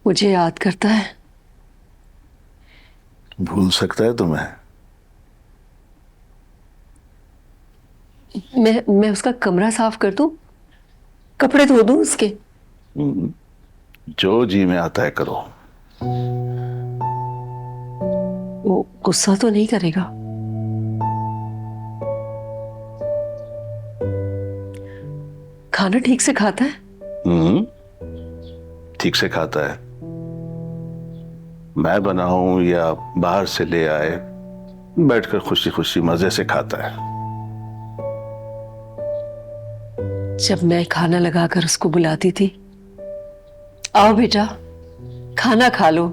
मुझे याद करता है। भूल सकता है तुम्हें? मैं उसका कमरा साफ कर दूं, कपड़े धो दूं उसके? जो जी में आता है करो। वो गुस्सा तो नहीं करेगा? खाना ठीक से खाता है? ठीक से खाता है। मैं बनाऊं या बाहर से ले आए, बैठकर खुशी खुशी मजे से खाता है। जब मैं खाना लगाकर उसको बुलाती थी, आओ बेटा खाना खा लो,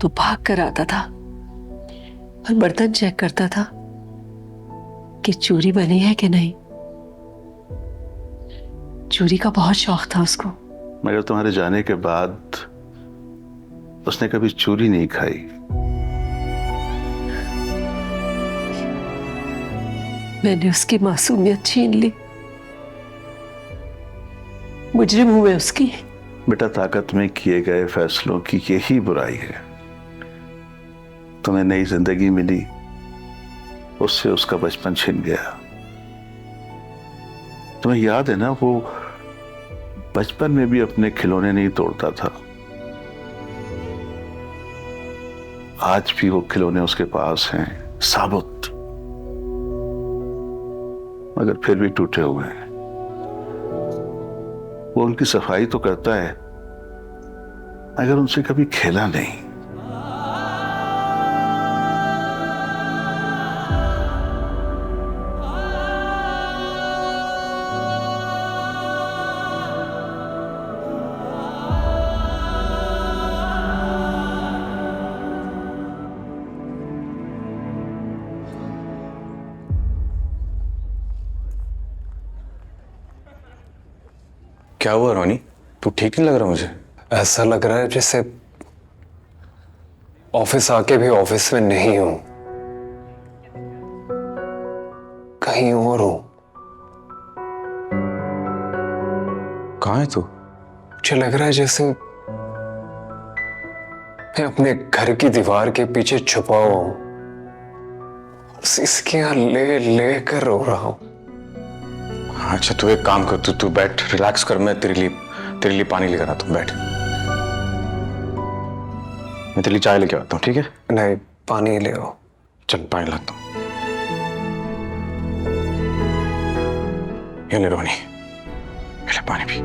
तो भाग कर आता था और बर्तन चेक करता था कि चूरी बनी है कि नहीं। चूरी का बहुत शौक था उसको। मगर तुम्हारे जाने के बाद उसने कभी चूरी नहीं खाई। मैंने उसकी मासूमियत छीन ली। मुजरिम हूं मैं उसकी। बेटा, ताकत में किए गए फैसलों की यही बुराई है। तुम्हें नई जिंदगी मिली, उससे उसका बचपन छिन गया। तुम्हें याद है ना, वो बचपन में भी अपने खिलौने नहीं तोड़ता था। आज भी वो खिलौने उसके पास हैं, साबुत, मगर फिर भी टूटे हुए हैं। वो उनकी सफाई तो करता है, मगर उनसे कभी खेला नहीं। क्या हुआ रोनी? तू ठीक नहीं लग रहा मुझे। ऐसा लग रहा है जैसे ऑफिस आके भी ऑफिस में नहीं हूं, कहीं और हूं। कहाँ है तू? मुझे लग रहा है जैसे मैं अपने घर की दीवार के पीछे छुपा हुआ हूं और सिसकियां ले ले कर रो रहा हूं। अच्छा तू एक काम कर, तू बैठ, रिलैक्स कर। मैं तेरे लिए पानी लेकर आता हूँ। बैठ, मैं तेरे लिए चाय लेके आता हूँ, ठीक है? नहीं, पानी ले आओ। चल पानी लाता हूँ। ये ले रोनी, ये ले पानी पी।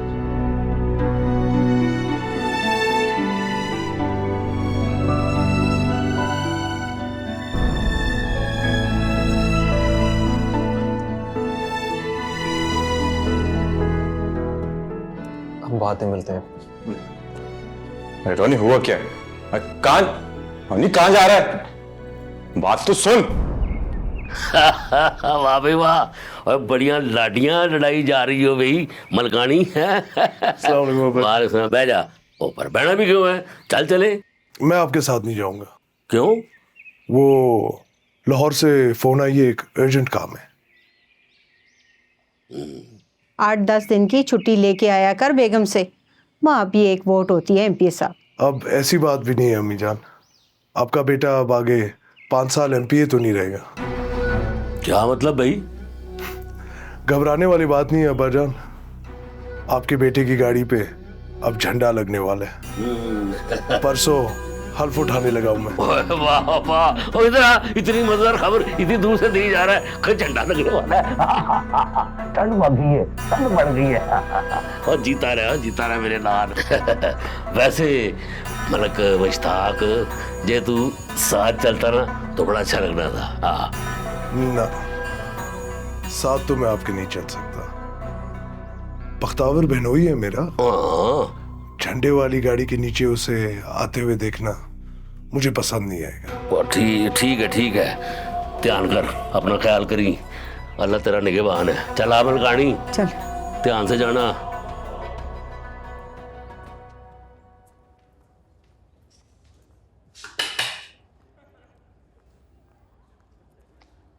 हम बाद में मिलते हैं। अरे रोनी, हुआ क्या है? कहाँ रोनी, कहाँ जा रहा है? बात तो सुन। वाह भाई वाह, और बढ़िया लाडियां लड़ाई जा रही हो भाई मलकानी है। बाहर सुना, बह जा। ऊपर बहना भी क्यों है? चल चले। मैं आपके साथ नहीं जाऊंगा। क्यों? वो लाहौर से फोन आई है, एक अर्जेंट काम है। 8-10 दिन की छुट्टी लेके आया कर बेगम से। माँ भी एक वोट होती है एमपी साहब। अब ऐसी बात भी नहीं है अम्मी जान, आपका बेटा अब आगे 5 साल एमपीए तो नहीं रहेगा। क्या मतलब भाई? घबराने वाली बात नहीं है अब्बा जान, आपके बेटे की गाड़ी पे अब झंडा लगने वाला है। परसों हल्फ उठाने लगा हूं मैं। वाह वाह, और इधर इतनी मजेदार खबर इतनी दूर से दी जा रहा है, कोई झंडा लगने वाला है। ठंड बढ़ गई है, ठंड बढ़ गई है। और जीता रहा मेरे लाल। वैसे मलक मुश्ताक, जे तू साथ चलता ना तो बड़ा अच्छा लगना था। ना, साथ तो मैं आपके नहीं चल सकता। बख्तावर बहनोई है मेरा। झंडे वाली गाड़ी के नीचे उसे आते हुए देखना मुझे पसंद नहीं आएगा। ठीक है, ध्यान कर, अपना ख्याल करी, अल्लाह तेरा निगहबान है। चल आमल गाड़ी, चल ध्यान से जाना।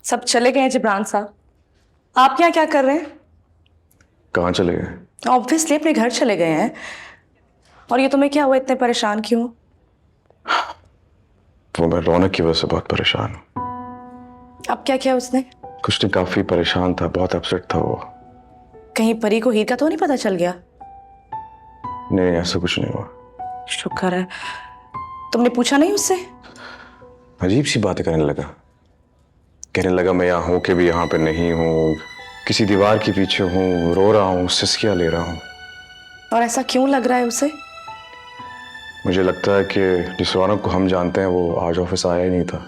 सब चले गए हैं जिब्रान साहब, आप यहाँ क्या कर रहे हैं? कहाँ चले गए? ऑब्वियसली अपने घर चले गए हैं। और ये तुम्हें क्या हुआ, इतने परेशान क्यों? वो मैं रौनक की वजह से बहुत परेशान हूँ। अब क्या किया उसने? कुछ नहीं, काफी परेशान था, बहुत अपसेट था वो। कहीं परी को हीर का तो नहीं पता चल गया? नहीं, ऐसा कुछ नहीं हुआ। शुक्र है। तुमने पूछा नहीं उससे? अजीब सी बातें करने लगा। कहने लगा मैं यहाँ हूँ कि भी यहाँ पे नहीं हूँ, किसी दीवार के पीछे हूँ, रो रहा हूँ, सिसकियाँ ले रहा हूँ। और ऐसा क्यों लग रहा है उसे? मुझे लगता है कि जिस रौनक को हम जानते हैं वो आज ऑफिस आया ही नहीं था।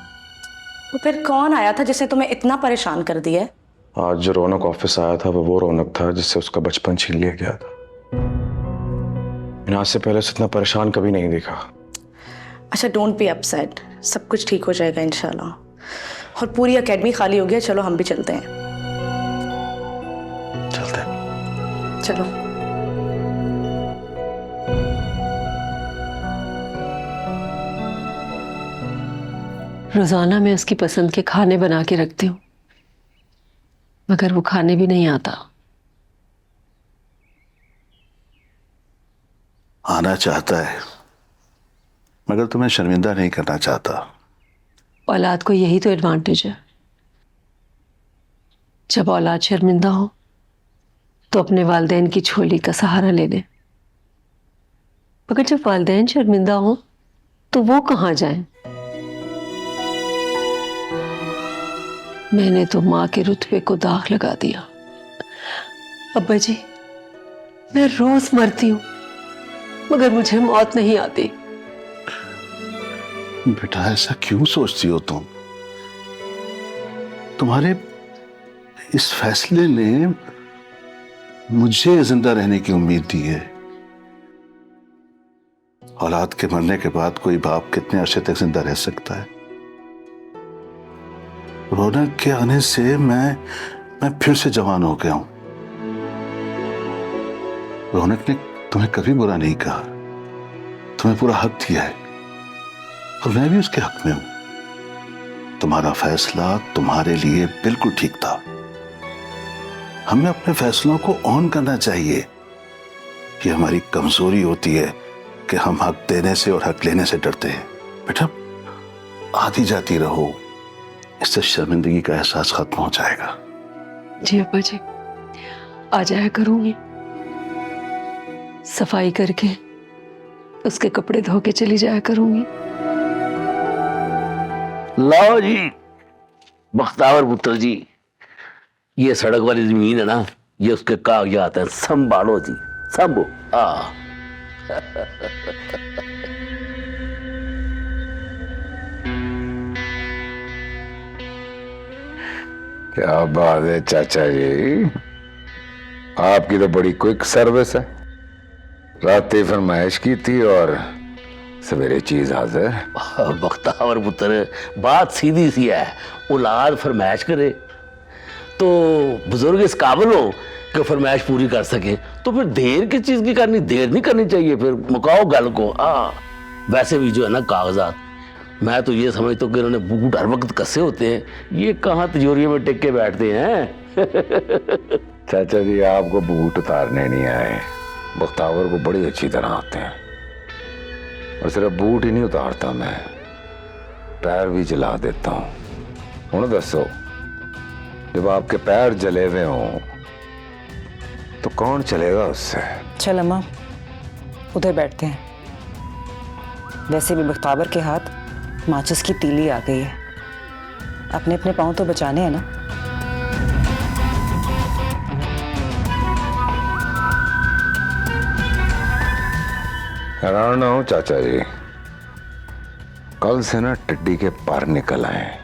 वो फिर कौन आया था जिसने तुम्हें इतना परेशान कर दिया है? आज जो रौनक ऑफिस आया था वो रौनक था जिससे उसका बचपन छीन लिया गया था। मैंने आज से पहले उसे इतना परेशान कभी नहीं देखा। अच्छा, डोंट बी अपसेट, सब कुछ ठीक हो जाएगा इंशाल्लाह। और पूरी एकेडमी खाली हो गया, चलो हम भी चलते हैं। चलते हैं। चलो। रोजाना मैं उसकी पसंद के खाने बना के रखती हूँ, मगर वो खाने भी नहीं आता। आना चाहता है मगर तुम्हें शर्मिंदा नहीं करना चाहता। औलाद को यही तो एडवांटेज है, जब औलाद शर्मिंदा हो तो अपने वालिदैन की झोली का सहारा ले ले, मगर जब वालिदैन शर्मिंदा हो तो वो कहाँ जाएं? मैंने तो माँ के रुतबे को दाग लगा दिया। अब्बा जी, मैं रोज मरती हूँ मगर मुझे मौत नहीं आती। बेटा ऐसा क्यों सोचती हो तुम? तुम्हारे इस फैसले ने मुझे जिंदा रहने की उम्मीद दी है। औलाद के मरने के बाद कोई बाप कितने अरसे तक जिंदा रह सकता है? रौनक के आने से मैं फिर से जवान हो गया हूं। रौनक ने तुम्हें कभी बुरा नहीं कहा, तुम्हें पूरा हक दिया है और मैं भी उसके हक में हूं। तुम्हारा फैसला तुम्हारे लिए बिल्कुल ठीक था। हमें अपने फैसलों को ऑन करना चाहिए। ये हमारी कमजोरी होती है कि हम हक देने से और हक लेने से डरते हैं। बेटा आती जाती रहो, इससे शर्मिंदगी का एहसास खत्म हो जाएगा। जी अब्बा जी, आ जाया करूंगी, सफाई करके उसके कपड़े धो के चली जाया करूंगी। लाओ जी बख्तावर पुत्र जी, ये सड़क वाली जमीन है ना, ये उसके कागजात हैं, संभालो जी, संभो। हाँ क्या बात है चाचा जी, आपकी तो बड़ी क्विक सर्विस है। रातें फरमाइश की थी और सवेरे चीज हाजिर। बख्तावर पुत्र, बात सीधी सी है, औलाद फरमाइश करे तो बुजुर्ग इस काबिल हो कि फरमाइश पूरी कर सके, तो फिर देर किस चीज की करनी? देर नहीं करनी चाहिए, फिर मुकाओ गल को। हाँ वैसे भी जो है ना कागजात, मैं तो ये समझता हूँ कि इन्होंने बूट हर वक्त कसे होते हैं, ये कहाँ तिजोरियों में टिक के बैठते हैं। चाचा जी आपको बूट उतारने नहीं आए, बख्तावर को बड़ी अच्छी तरह आते हैं। और सिर्फ बूट ही नहीं उतारता मैं, पैर भी जला देता हूँ। हुण दसो, जब आपके पैर जले हुए हों तो कौन चलेगा उससे? चल अम्मा, उधर बैठते हैं। वैसे भी बख्तावर के हाथ माचिस की तीली आ गई है, अपने अपने पांव तो बचाने हैं ना। हैरान ना हो चाचा जी, कल से ना टिड्डी के पर निकल आए।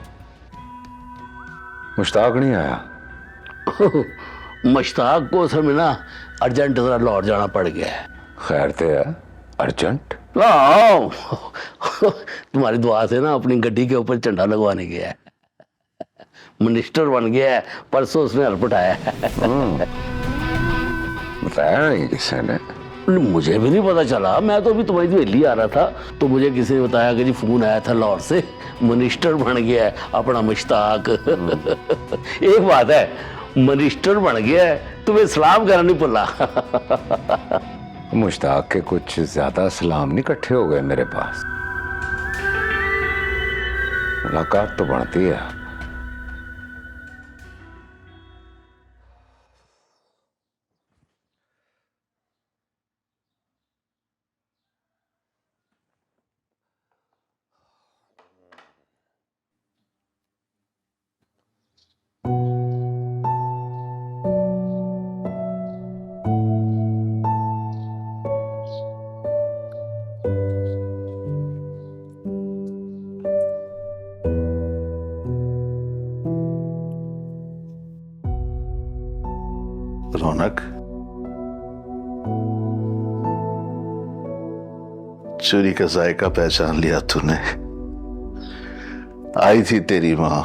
मुश्ताक नहीं आया? मुश्ताक को असल में ना अर्जेंट जरा लाहौर जाना पड़ गया है। खैर थे अर्जेंट? हाँ तुम्हारी दुआ से ना अपनी गड्डी के ऊपर झंडा लगवाने गया है, मिनिस्टर बन गया है, परसों उसने हल्प उठाया है। बताया नहीं किसी ने? मुझे भी नहीं पता चला, मैं तो अभी तुम्हारी हवेली आ रहा था तो मुझे किसी ने बताया कि जी फोन आया था लाहौर से, मिनिस्टर बन गया है अपना मुश्ताक। एक बात है, मिनिस्टर बन गया है, तुम्हें सलाम करना नहीं भूला। मुश्ताक के कुछ ज्यादा सलाम नहीं इकट्ठे हो गए मेरे पास? मुलाकात तो बढ़ती है। रौनक, चूरी का जायका पहचान लिया तूने। आई थी तेरी माँ,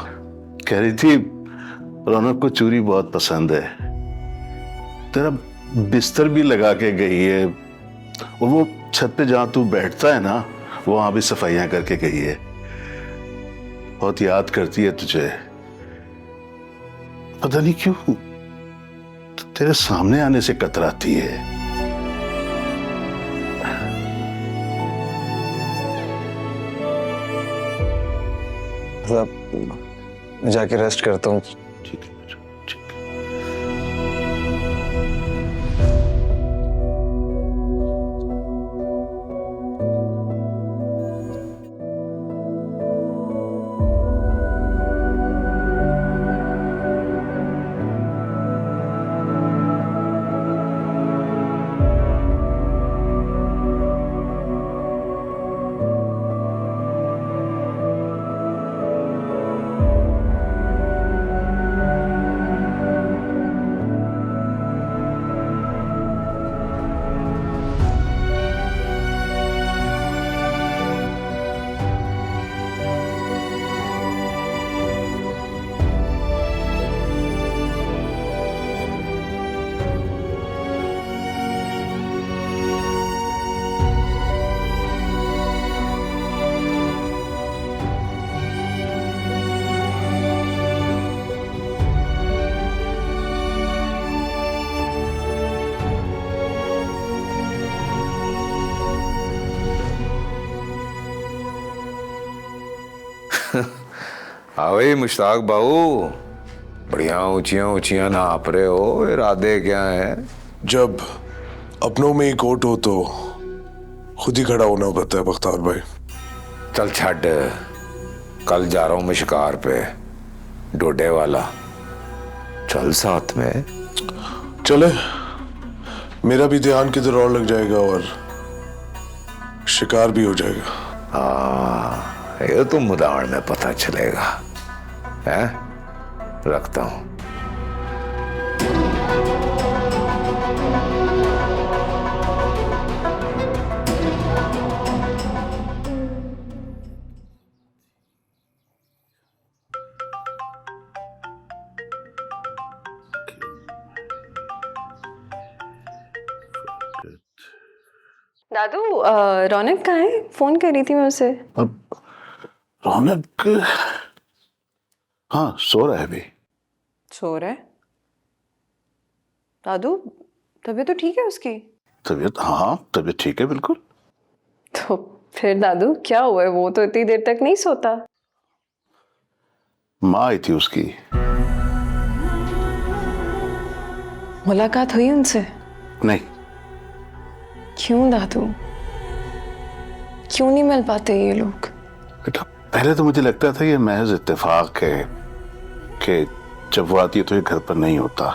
कह रही थी रौनक को चूरी बहुत पसंद है। तेरा बिस्तर भी लगा के गई है, और वो छत पे जहां तू बैठता है ना, वहां भी सफाइयां करके गई है। बहुत याद करती है तुझे, पता नहीं क्यों तेरे सामने आने से कतराती है। मैं जाके रेस्ट करता हूँ। ठीक है, ठीक है। हाँ भाई मुश्ताक बाबू, बढ़िया ऊंचियां ऊंचियां नाप रहे हो, इरादे क्या है? जब अपनों में ही कोट हो तो खुद ही खड़ा होना पड़ता है बख्तावर भाई। चल छड़, कल जा रहा हूं मैं शिकार पे, डोडे वाला, चल साथ में। चले, मेरा भी ध्यान किधर और लग जाएगा और शिकार भी हो जाएगा। हाँ, ये तो मुदावड़ में पता चलेगा। है, रखता हूं। दादू, रौनक कहाँ है? फोन कर रही थी मैं उसे। अब रौनक, हाँ सो रहा है अभी। सो रहा है? दादू, तबीयत तो ठीक है उसकी? तबीयत, हाँ तबीयत ठीक है बिल्कुल। तो फिर दादू क्या हुआ है? वो तो इतनी देर तक नहीं सोता। माँ आई थी उसकी। मुलाकात हुई उनसे? नहीं। क्यों दादू, क्यों नहीं मिल पाते ये लोग? बेटा, पहले तो मुझे लगता था ये महज इत्तेफाक है कि जब वो आती है तो ये घर पर नहीं होता।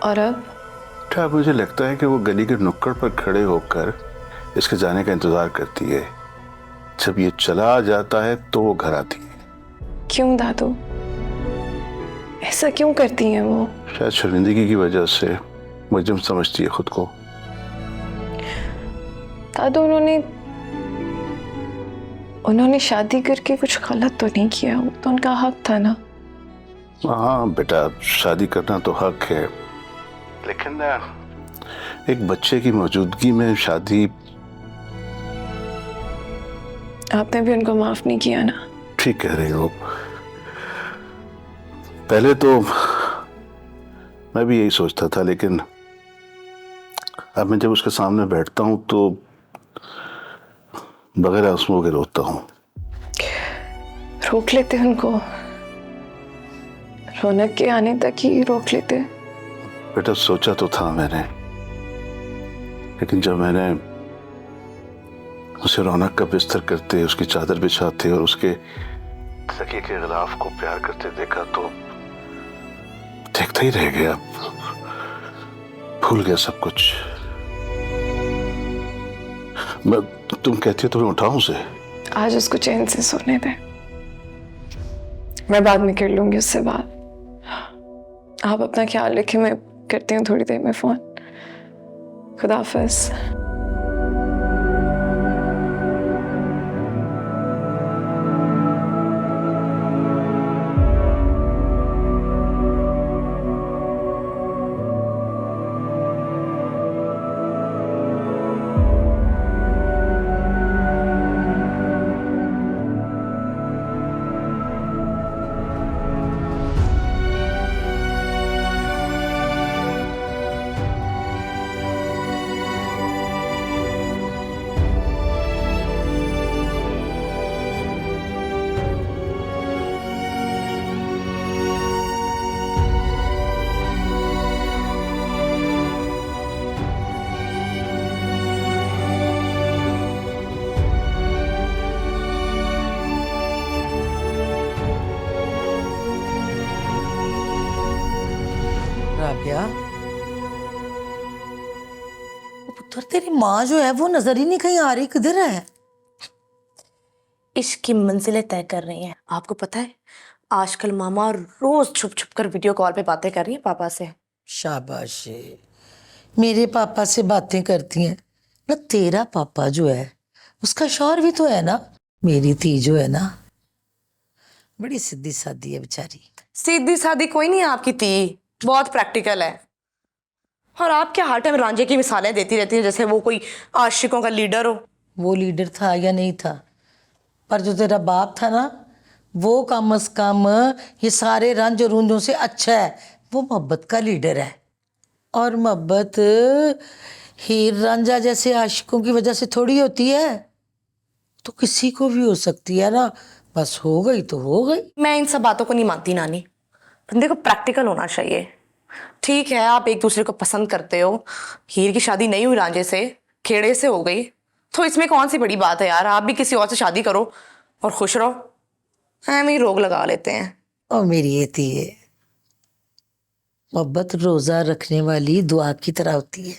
और अब? बेटा, मुझे लगता है कि वो गली के नुक्कड़ पर खड़े होकर इसके जाने का इंतजार करती है। जब ये चला जाता है तो वो घर आती है। क्यों दादू, ऐसा क्यों करती हैं वो? शायद शर्मिंदगी की वजह से मुझे समझती है खुद को। दादू, उन्होंने शादी करके कुछ गलत तो नहीं किया? वो तो उनका हक था ना। हाँ बेटा, शादी करना तो हक है, लेकिन एक बच्चे की मौजूदगी में शादी। आपने भी उनको माफ नहीं किया ना? ठीक कह रही हो। पहले तो मैं भी यही सोचता था, लेकिन अब मैं जब उसके सामने बैठता हूं तो बगैर आंसुओं के रोता हूं। रोक लेते उनको, रौनक के आने तक ही रोक लेते। बेटा सोचा तो था मैंने, लेकिन जब मैंने उसे रौनक का बिस्तर करते, उसकी चादर बिछाते और उसके तकिए के गिलाफ को प्यार करते देखा तो देखता ही रह गया, भूल गया सब कुछ। तुम कहती हो तो मैं उठाऊं उसे? आज उसको चैन से सोने दे, मैं बाद में कर लूंगी उससे बात। आप अपना ख्याल रखें, मैं करती हूँ थोड़ी देर में फोन। खुदा हाफिज। राबिया, पुत्र तेरी माँ जो है वो नजर ही नहीं कहीं आ रही, किधर है? इश्क की मंजिलें तय कर रही हैं। आपको पता है आजकल मामा रोज छुप छुप कर वीडियो कॉल पे बातें कर रही हैं पापा से। शाबाश, मेरे पापा से बातें करती हैं ना। तेरा पापा जो है उसका शौहर भी तो है ना। मेरी धी जो है ना बड़ी सीधी सादी है बेचारी। सीधी सादी कोई नहीं है आपकी धी, बहुत प्रैक्टिकल है। और आप क्या हर टाइम रांझे की मिसालें देती रहती हैं जैसे वो कोई आशिकों का लीडर हो। वो लीडर था या नहीं था, पर जो तेरा बाप था ना वो कम से कम ये सारे रंज रूंझों से अच्छा है। वो मोहब्बत का लीडर है, और मोहब्बत हीर रांझा जैसे आशिकों की वजह से थोड़ी होती है, तो किसी को भी हो सकती है ना। बस हो गई तो हो गई। मैं इन सब बातों को नहीं मानती नानी, बंदे को प्रैक्टिकल होना चाहिए। ठीक है आप एक दूसरे को पसंद करते हो, हीर की शादी नहीं हुई रांझे से, खेड़े से हो गई, तो इसमें कौन सी बड़ी बात है यार। आप भी किसी और से शादी करो और खुश रहो, हमें ही रोग लगा लेते हैं। और मेरी ये थी है, मोहब्बत रोजा रखने वाली दुआ की तरह होती है।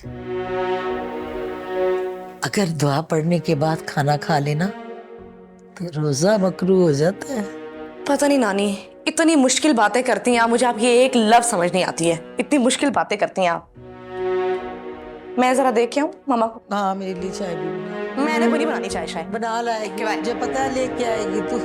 अगर दुआ पढ़ने के बाद खाना खा लेना तो रोजा मकरू हो जाता है। पता नहीं नानी, इतनी मुश्किल बातें करती हैं आप, मुझे आपकी एक लफ्ज समझ नहीं आती है। इतनी मुश्किल बातें करती हैं आप। मैं जरा देख के आऊं मामा को। हाँ मेरे लिए चाय भी बना। मैंने को नहीं बनानी चाय शायद। बना लाएगी, मुझे पता है लेके आएगी तू।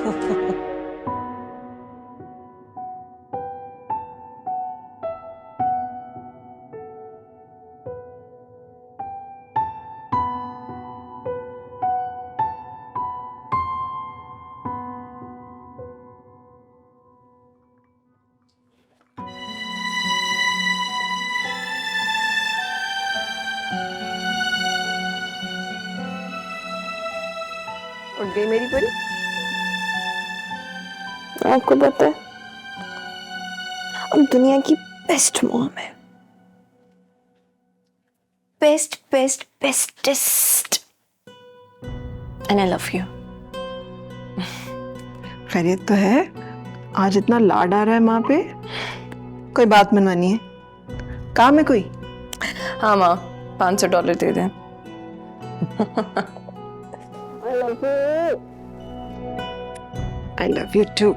उठ गई मेरी परी। आपको पता है हम दुनिया की बेस्ट मॉम है, best best bestest, and I love you. खैरियत तो है? आज इतना लाड आ रहा है माँ पे, कोई बात मनवानी है? काम है कोई? हाँ माँ, $500 दे दें। I love you too.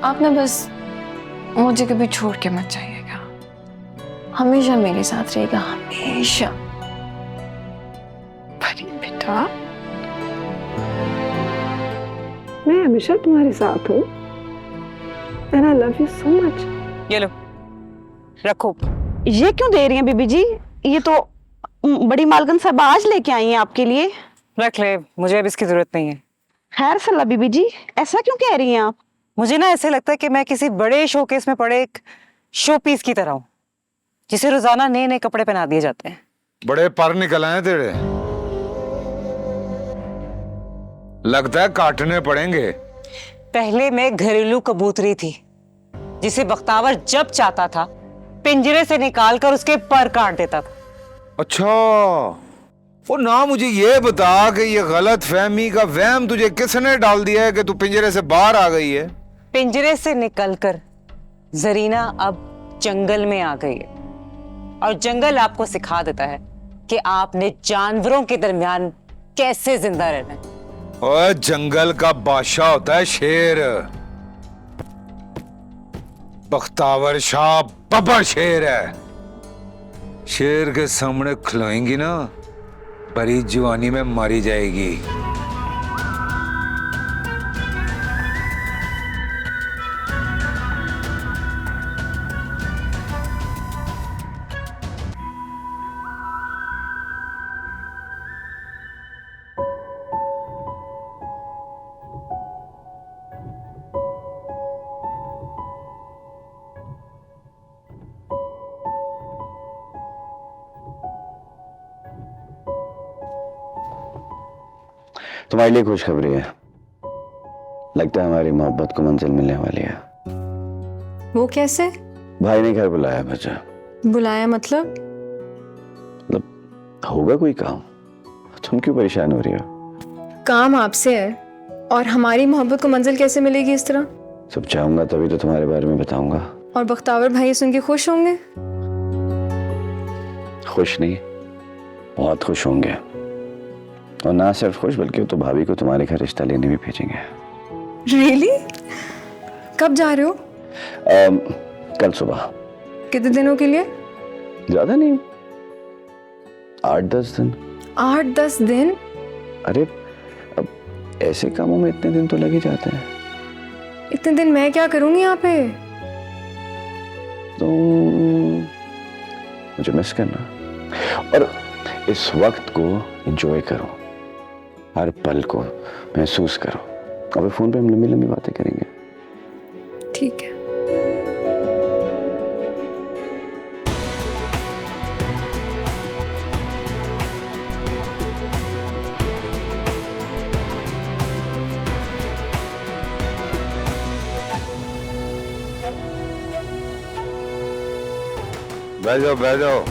आप ना बस मुझे कभी छोड़ के मत जाइएगा, हमेशा मेरे साथ रहेगा, हमेशा। परी बेटा, मैं हमेशा तुम्हारे साथ हूँ, and I love you so much. ये लो रखो। ये क्यों दे रही हैं बीबी जी? ये तो बड़ी मालकन साहब आज लेके आई हैं आपके लिए। रख ले, मुझे अब इसकी जरूरत नहीं है। खैर सल्ला बीबी जी, ऐसा क्यों कह रही हैं आप? मुझे ना ऐसे लगता है कि मैं किसी बड़े शोकेस में पड़े एक शो पीस की तरह हूँ, जिसे रोजाना नए नए कपड़े पहना दिए जाते हैं। बड़े पर निकल आए तेरे, लगता है काटने पड़ेंगे। पहले मैं घरेलू कबूतरी थी जिसे बख्तावर जब चाहता था पिंजरे से निकालकर उसके पर काट देता था। अच्छा, वो ना मुझे ये बता कि ये गलत फहमी का वहम तुझे किसने डाल दिया है कि तू पिंजरे से बाहर आ गई है? पिंजरे से निकलकर जरीना अब जंगल में आ गई है और जंगल आपको सिखा देता है कि आपने जानवरों के दरमियान कैसे जिंदा रहना है। और जंगल का बादशाह होता है शेर। बख्तावर शाह बब्बर शेर है। शेर के सामने खिलाएंगी ना, बड़ी जवानी में मारी जाएगी। तुम्हारे लिए खुशखबरी है। लगता है हमारी मोहब्बत को मंजिल मिलने वाली है। वो कैसे? भाई ने घर बुलाया बच्चा। बुलाया मतलब होगा कोई काम। तुम क्यों परेशान हो रही हो? काम आपसे है और हमारी मोहब्बत को मंजिल कैसे मिलेगी इस तरह? सब चाहूंगा तभी तो तुम्हारे बारे में बताऊंगा। और बख्तावर भाई सुन के खुश होंगे? खुश नहीं, बहुत खुश होंगे। और ना सिर्फ खुश बल्कि वो तो भाभी को तुम्हारे घर रिश्ता लेने भी भेजेंगे। रियली? कब जा रहे हो? कल सुबह। कितने दिनों के लिए? ज्यादा नहीं, 8-10 दिन। 8-10 दिन? अरे अब ऐसे कामों में इतने दिन तो लग ही जाते हैं। इतने दिन मैं क्या करूंगी यहाँ पे? तो मुझे मिस करना और इस वक्त को एंजॉय करो, हर पल को महसूस करो। अब फोन पे हम लंबी लंबी बातें करेंगे। ठीक है। बैठ जाओ बैठ जाओ।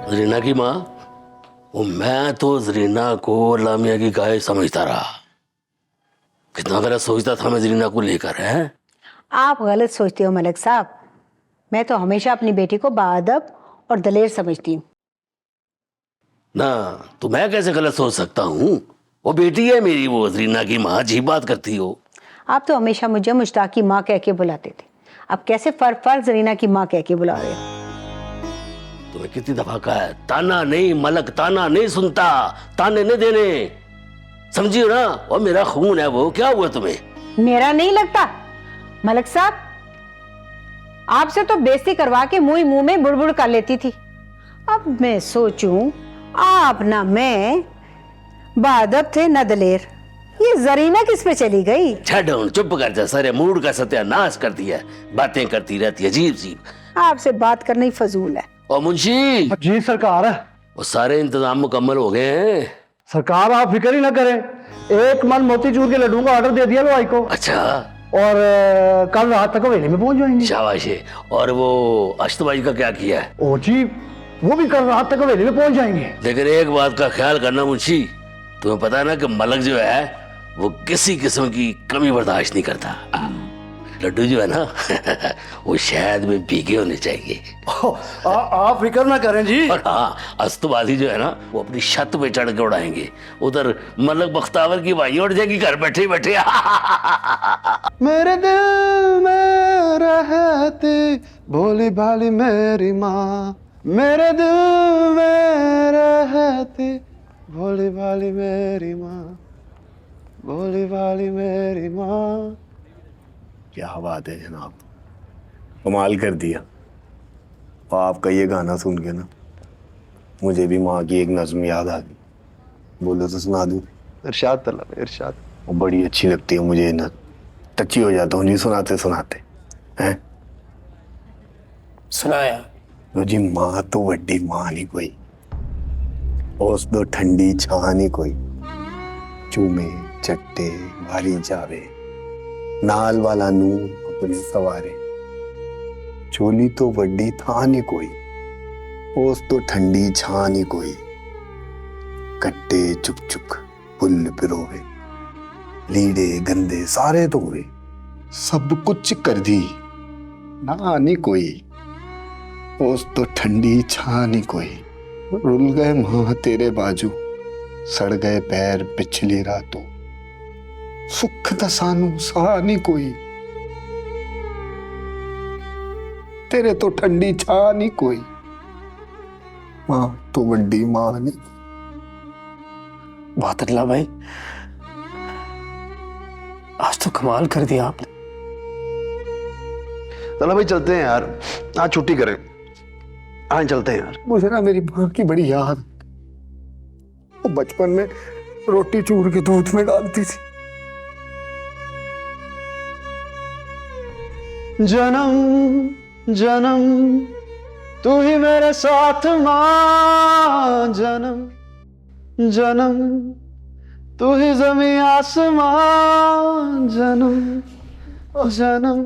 जरीना की माँ, वो मैं तो जरीना को लामिया की गाय समझता रहा। कितना गलत सोचता था मैं जरीना को लेकर। है आप गलत सोचते हो मलिक साहब। मैं तो हमेशा अपनी बेटी को बाअदब और दलेर समझती हूँ। ना, तो मैं कैसे गलत सोच सकता हूँ? वो बेटी है मेरी, वो जरीना की माँ। अजीब बात करती हो। आप तो हमेशा मुझे मुश्ताक की माँ कह के बुलाते थे, अब कैसे फर जरीना की माँ कह के बुला रहे हो? तुम्हें कितनी दफा कहा है, ताना नहीं मलक, ताना नहीं सुनता, ताने नहीं देने, समझियो ना? और मेरा खून है वो। क्या हुआ तुम्हें? मेरा नहीं लगता मलिक साहब। आपसे तो बेइज्जती करवा के मुंह ही मुंह में बुड़बुड़ कर लेती थी। अब मैं सोचूं, आप ना मैं बाअदब थे न दलेर, ये जरीना किस पे चली गई? छड़, चुप कर जा। सारे मूड का सत्यानाश कर दिया। बातें करती रहती है अजीब सी। आपसे बात करना ही फजूल है। और मुंशी जी सरकार, वो सारे इंतजाम मुकम्मल हो गए हैं। सरकार आप फिक्र ही ना करें, एक मन मोतीचूर के लड्डुओं का ऑर्डर दे दिया भाई को। अच्छा। और कल रात तक हवेली में पहुंच जाएंगे। शाबाश है। और वो अश्तबाजी का क्या किया है? ओ जी, वो भी कल रात तक हवेली में पहुंच जाएंगे। लेकिन एक बात का ख्याल करना मुंशी, तुम्हें पता है ना कि मलक जो है वो किसी किस्म की कमी बर्दाश्त नहीं करता। लड्डू जो है ना वो शहद में भीगे होने चाहिए। आप फिक्र ना करें जी। और हाँ, अस्तबाजी जो है ना वो अपनी छत पे चढ़ के उड़ाएंगे। उधर मलक बख्तावर की भाई उड़ जाएगी घर बैठे बैठे। मेरे दिल में रहती भोली भाली मेरी माँ, मेरे दिल में रहती भोली भाली मेरी माँ, भोली भाली मेरी माँ। क्या बात है जनाब, कमाल कर दिया। और आपका ये गाना सुन के ना मुझे भी माँ की एक नज्म याद आ गई, बोलो तो सुना दूं? इरशाद तलब इरशाद। वो बड़ी अच्छी लगती है मुझे ना, टची हो जाता हूँ नहीं सुनाते सुनाते हैं। सुनाया लो जी, माँ तो वड्डी माँ नहीं कोई, ओस दो ठंडी छां नहीं कोई, चूमे चट्टे वारी जावे, नाल वाला नूर अपने सवारे, चोली तो वड्डी था नहीं कोई, ओस तो ठंडी छां नहीं कोई, कट्टे चुक चुक फुल पिरोवे, लीड़े गंदे सारे धोवे, सब कुछ कर दी ना नहीं कोई, ओस तो ठंडी छां नहीं कोई, रुल गए मां तेरे बाजू, सड़ गए पैर पिछली रातों, सुख दसानू सा नहीं कोई, तेरे तो ठंडी छां नहीं कोई, मां तो वड्डी मां नहीं। बहुत अल्लाह भाई, आज तो कमाल कर दिया आपने। चलो भाई चलते हैं यार, आज छुट्टी करें, आज चलते हैं यार। मुझे ना मेरी माँ की बड़ी याद, वो बचपन में रोटी चूर के दूध में डालती थी। जन्म जन्म तू ही मेरे साथ माँ, जन्म जन्म तू ही जमी आसमां, जन्म जन्म।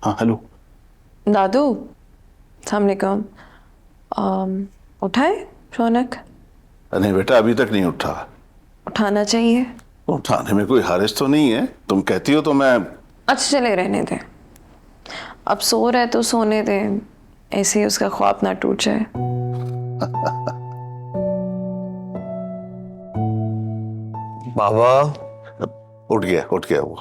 हाँ हेलो दादू, सलाम। उठाए रौनक? नहीं बेटा, अभी तक नहीं उठा। उठाना चाहिए। उठाने में कोई हर्ज तो नहीं है, तुम कहती हो तो मैं। अच्छा चले, रहने दे, अब सो रहा है तो सोने दे, ऐसे ही उसका ख्वाब ना टूट जाए। बाबा उठ गया वो।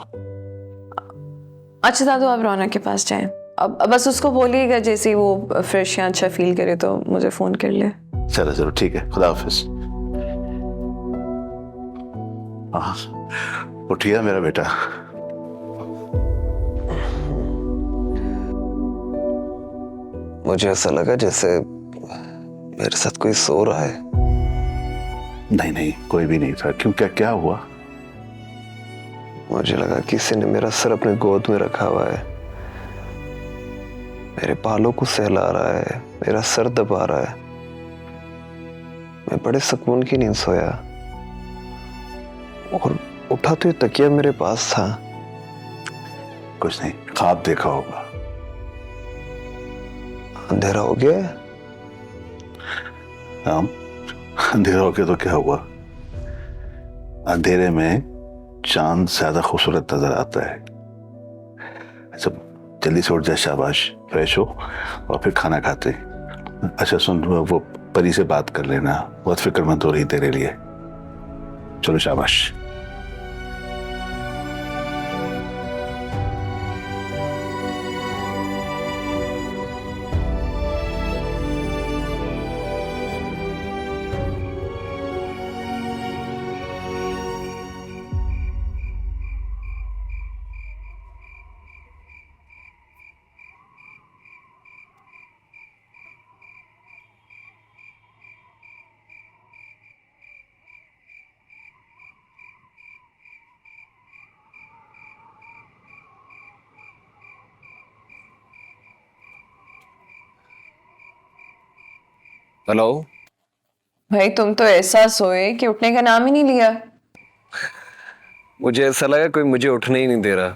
अच्छा दादू, आप रौनक के पास जाएं, अब बस उसको बोलिएगा जैसे ही वो फ्रेश या अच्छा फील करे तो मुझे फोन कर ले। चलो ठीक है, खुदा हाफिज। हाँ उठ गया मेरा बेटा। मुझे ऐसा लगा जैसे मेरे साथ कोई सो रहा है। नहीं कोई भी नहीं था। क्यों, क्या हुआ? मुझे लगा किसी ने मेरा सर अपने गोद में रखा हुआ है, मेरे बालों को सहला रहा है, मेरा सर दबा रहा है। मैं बड़े सुकून की नींद सोया और उठा तो ये तकिया मेरे पास था। कुछ नहीं, ख्वाब देखा होगा। अंधेरा हो गया? हाँ, अंधेरा हो गया तो क्या हुआ? अंधेरे में चांद ज्यादा खूबसूरत नजर आता है। अच्छा जल्दी से उठ जा, शाबाश, फ्रेश हो और फिर खाना खाते। अच्छा सुन, वो परी से बात कर लेना, बहुत फिक्रमंद हो रही तेरे लिए। चलो शाबाश। हेलो भाई, तुम तो ऐसा सोए कि उठने का नाम ही नहीं लिया। मुझे ऐसा लगा कोई मुझे उठने ही नहीं दे रहा।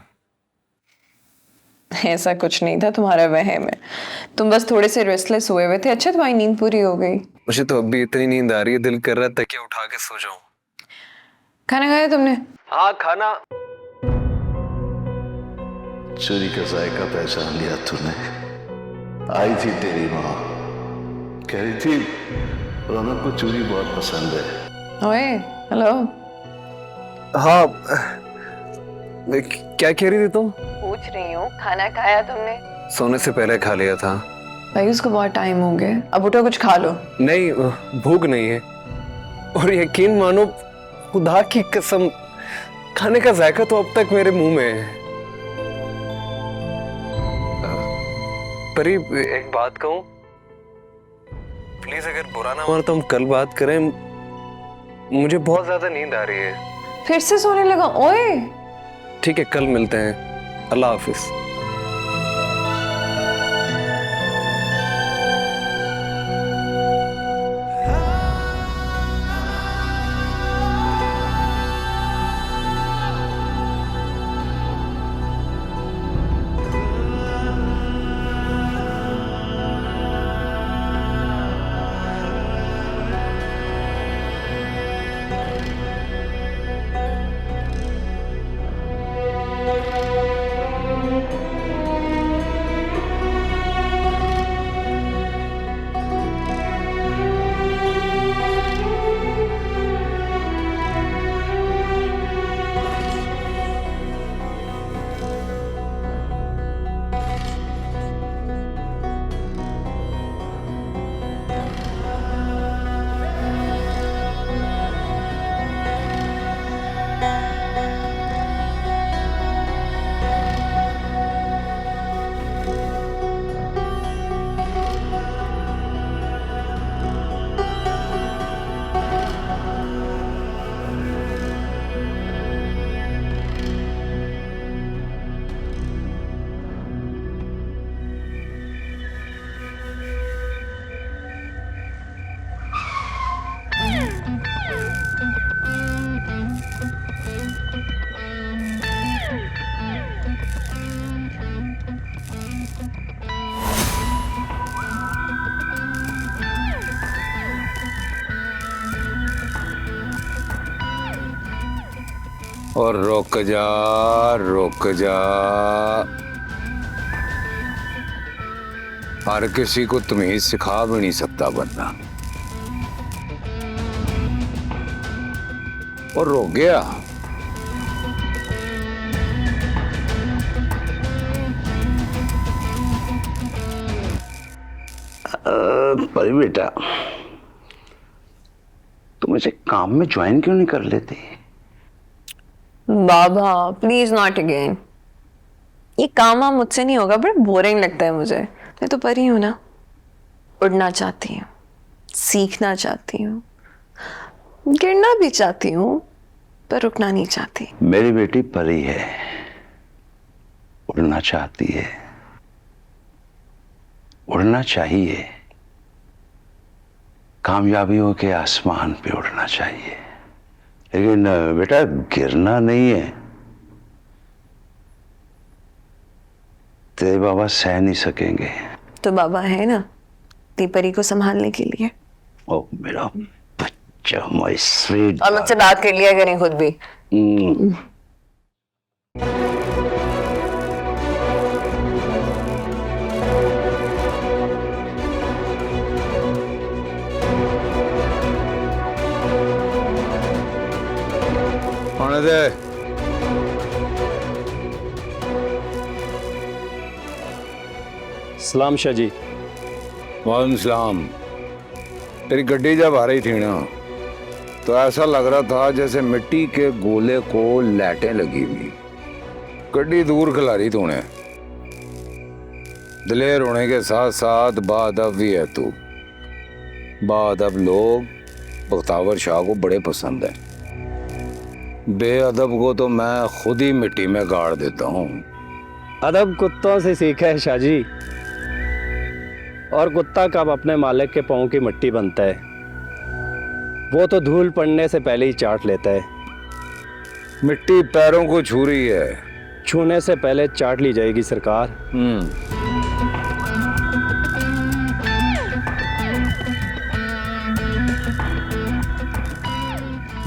ऐसा कुछ नहीं था, तुम्हारा वहम है। तुम बस थोड़े से रेस्टलेस हुए हुए थे। अच्छा तुम्हारी नींद पूरी हो गई? मुझे तो अब भी इतनी नींद आ रही है, दिल कर रहा है तकिया उठा के सो जाऊं। खाना खाया तुमने? हाँ खाना। चोरी का जायका पहचान लिया तूने। आई थी तेरी माँ, कह रही थी रौनक को चूरी बहुत पसंद है। ओए हेलो। हाँ, क्या कह रही थी तुम? पूछ रही हूँ खाना खाया तुमने? सोने से पहले खा लिया था। भाई उसको बहुत टाइम हो गया, अब उठो कुछ खा लो। नहीं, भूख नहीं है। और यकीन मानो, खुदा की कसम, खाने का जायका तो अब तक मेरे मुंह में है। परी, एक बात कहूं? प्लीज अगर बुरा ना मानो तो हम कल बात करें। मुझे बहुत ज्यादा नींद आ रही है। फिर से सोने लगा? ओए ठीक है, कल मिलते हैं। अल्लाह हाफिज। और रुक जा, रुक जा। हर किसी को तमीज सिखा भी नहीं सकता बंदा। और रुक गया। परी बेटा, तुम इसे काम में ज्वाइन क्यों नहीं कर लेते? बाबा प्लीज नॉट अगेन। ये काम वाम मुझसे नहीं होगा, बड़ा बोरिंग लगता है मुझे। मैं तो परी हूं ना, उड़ना चाहती हूँ, सीखना चाहती हूँ, गिरना भी चाहती हूँ, पर रुकना नहीं चाहती। मेरी बेटी परी है, उड़ना चाहती है, उड़ना चाहिए, कामयाबियों के आसमान पे उड़ना चाहिए, लेकिन बेटा गिरना नहीं है। तेरे बाबा सह नहीं सकेंगे। तो बाबा है ना परी को संभालने के लिए। ओ मेरा बच्चा, माय स्वीट। और मुझसे बात कर लिया करें खुद भी। होने दे। सलाम शाह जी। वालेकुम सलाम। तेरी गड्डी जब आ रही थी ना, तो ऐसा लग रहा था जैसे मिट्टी के गोले को लाइटें लगी हुई। गड्डी दूर खिलारी तूने। दिलेर होने के साथ साथ बाअदब भी है तू। बाअदब लोग बख्तावर शाह को बड़े पसंद है। बेअदब को तो मैं खुद ही मिट्टी में गाड़ देता हूँ। अदब कुत्तों से सीखा है शाह जी, और कुत्ता कब अपने मालिक के पाँव की मिट्टी बनता है, वो तो धूल पड़ने से पहले ही चाट लेता है। मिट्टी पैरों को छू रही है, छूने से पहले चाट ली जाएगी सरकार।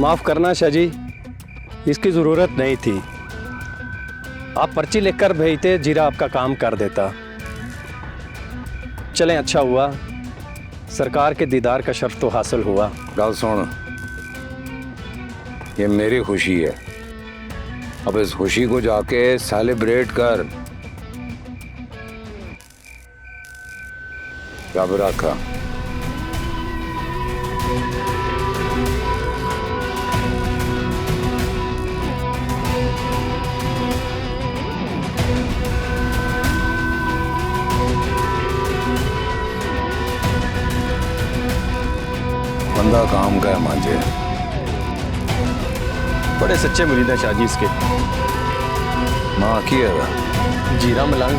माफ करना शाह जी, इसकी जरूरत नहीं थी। आप पर्ची लिखकर भेजते, जीरा आपका काम कर देता। चलें, अच्छा हुआ सरकार के दीदार का शर्फ तो हासिल हुआ। गल सुन, ये मेरी खुशी है, अब इस खुशी को जाके सेलिब्रेट कर। क्या बुरा था? बंदा काम का है मांझे। बड़े सच्चे मुरीद हैं शाहजी इसके। माँ की है जीरा मलंग।